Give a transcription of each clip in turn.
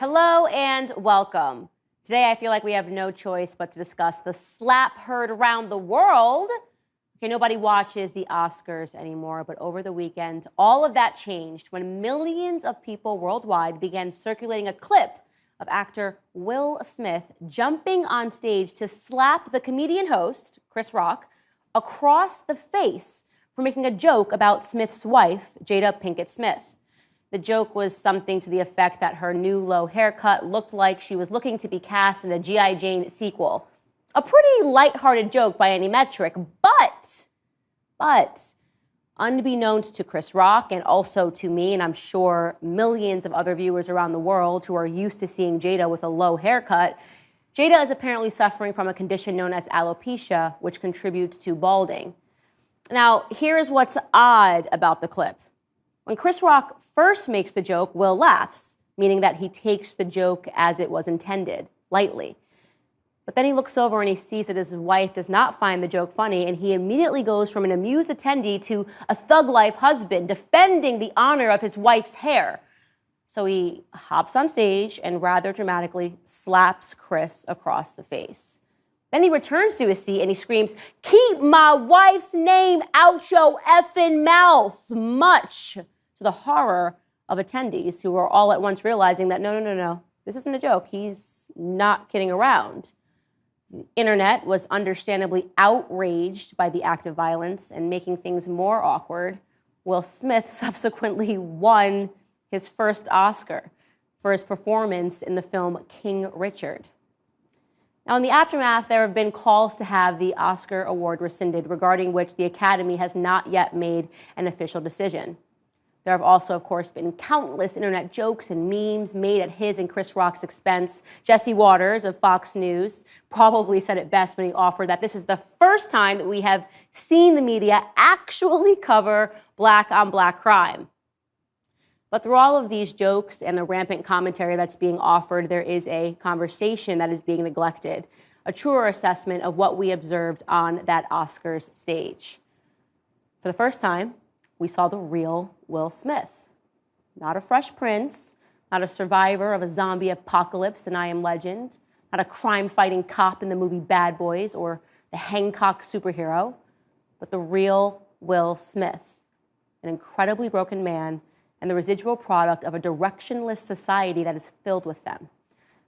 Hello and welcome. Today I feel like we have no choice but to discuss the slap heard around the world. Okay, nobody watches the Oscars anymore, but over the weekend, all of that changed when millions of people worldwide began circulating a clip of actor Will Smith jumping on stage to slap the comedian host, Chris Rock, across the face for making a joke about Smith's wife, Jada Pinkett Smith. The joke was something to the effect that her new low haircut looked like she was looking to be cast in a G.I. Jane sequel. A pretty lighthearted joke by any metric, but unbeknownst to Chris Rock and also to me, and I'm sure millions of other viewers around the world who are used to seeing Jada with a low haircut, Jada is apparently suffering from a condition known as alopecia, which contributes to balding. Now, here is what's odd about the clip. When Chris Rock first makes the joke, Will laughs, meaning that he takes the joke as it was intended, lightly. But then he looks over and he sees that his wife does not find the joke funny, and he immediately goes from an amused attendee to a thug-life husband defending the honor of his wife's hair. So he hops on stage and rather dramatically slaps Chris across the face. Then he returns to his seat and he screams, "Keep my wife's name out your effing mouth," much to the horror of attendees who were all at once realizing that no, this isn't a joke. He's not kidding around. The internet was understandably outraged by the act of violence, and making things more awkward, Will Smith subsequently won his first Oscar for his performance in the film King Richard. Now, in the aftermath, there have been calls to have the Oscar award rescinded, regarding which the Academy has not yet made an official decision. There have also, of course, been countless internet jokes and memes made at his and Chris Rock's expense. Jesse Waters of Fox News probably said it best when he offered that this is the first time that we have seen the media actually cover black-on-black crime. But through all of these jokes and the rampant commentary that's being offered, there is a conversation that is being neglected, a truer assessment of what we observed on that Oscars stage. For the first time, we saw the real Will Smith. Not a Fresh Prince, not a survivor of a zombie apocalypse in I Am Legend, not a crime-fighting cop in the movie Bad Boys or the Hancock superhero, but the real Will Smith, an incredibly broken man and the residual product of a directionless society that is filled with them.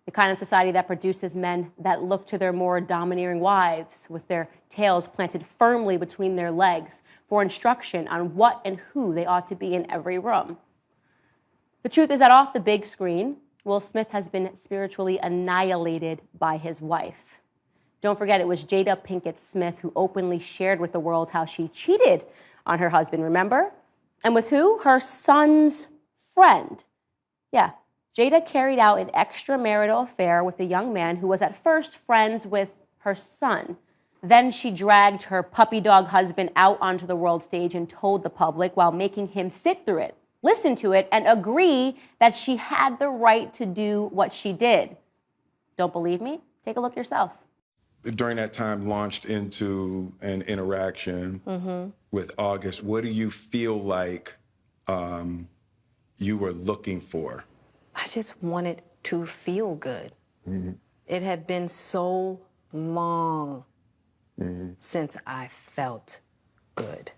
The kind of society that produces men that look to their more domineering wives with their tails planted firmly between their legs for instruction on what and who they ought to be in every room. The truth is that off the big screen, Will Smith has been spiritually annihilated by his wife. Don't forget, it was Jada Pinkett Smith who openly shared with the world how she cheated on her husband, remember? And with who? Her son's friend. Yeah, Jada carried out an extramarital affair with a young man who was at first friends with her son. Then she dragged her puppy dog husband out onto the world stage and told the public, while making him sit through it, listen to it, and agree that she had the right to do what she did. Don't believe me? Take a look yourself. During that time, launched into an interaction with August. What do you feel like you were looking for? I just wanted to feel good. It had been so long since I felt good.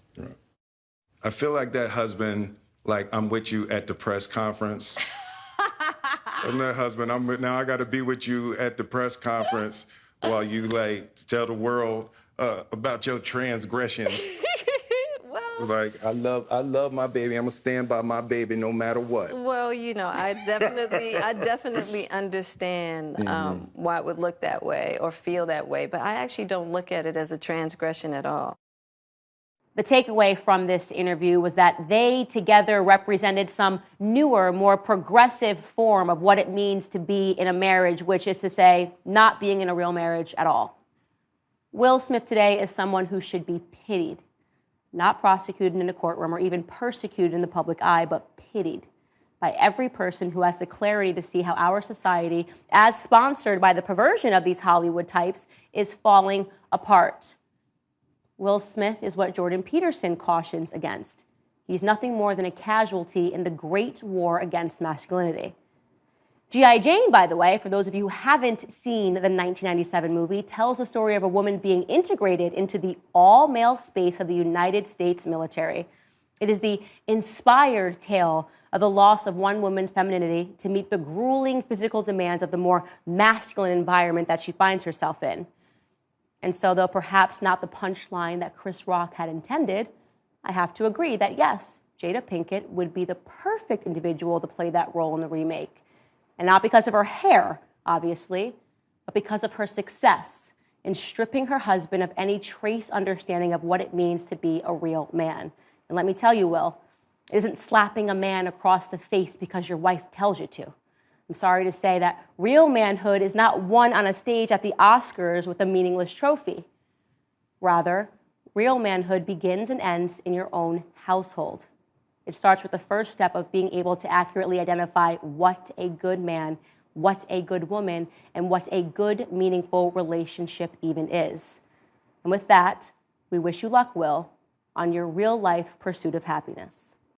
I feel like that husband, like, I'm with you at the press conference. I'm that husband, now I gotta be with you at the press conference while you, like, tell the world about your transgressions. Well, Like, I love my baby. I'm gonna stand by my baby no matter what. well, you know, I definitely understand why it would look that way or feel that way, but I actually don't look at it as a transgression at all. The takeaway from this interview was that they together represented some newer, more progressive form of what it means to be in a marriage, which is to say, not being in a real marriage at all. Will Smith today is someone who should be pitied, not prosecuted in a courtroom or even persecuted in the public eye, but pitied by every person who has the clarity to see how our society, as sponsored by the perversion of these Hollywood types, is falling apart. Will Smith is what Jordan Peterson cautions against. He's nothing more than a casualty in the great war against masculinity. G.I. Jane, by the way, for those of you who haven't seen the 1997 movie, tells the story of a woman being integrated into the all-male space of the United States military. It is the inspired tale of the loss of one woman's femininity to meet the grueling physical demands of the more masculine environment that she finds herself in. And so, though perhaps not the punchline that Chris Rock had intended, I have to agree that yes, Jada Pinkett would be the perfect individual to play that role in the remake. And not because of her hair, obviously, but because of her success in stripping her husband of any trace understanding of what it means to be a real man. And let me tell you, Will, it isn't slapping a man across the face because your wife tells you to. I'm sorry to say that real manhood is not won on a stage at the Oscars with a meaningless trophy. Rather, real manhood begins and ends in your own household. It starts with the first step of being able to accurately identify what a good man, what a good woman, and what a good, meaningful relationship even is. And with that, we wish you luck, Will, on your real-life pursuit of happiness.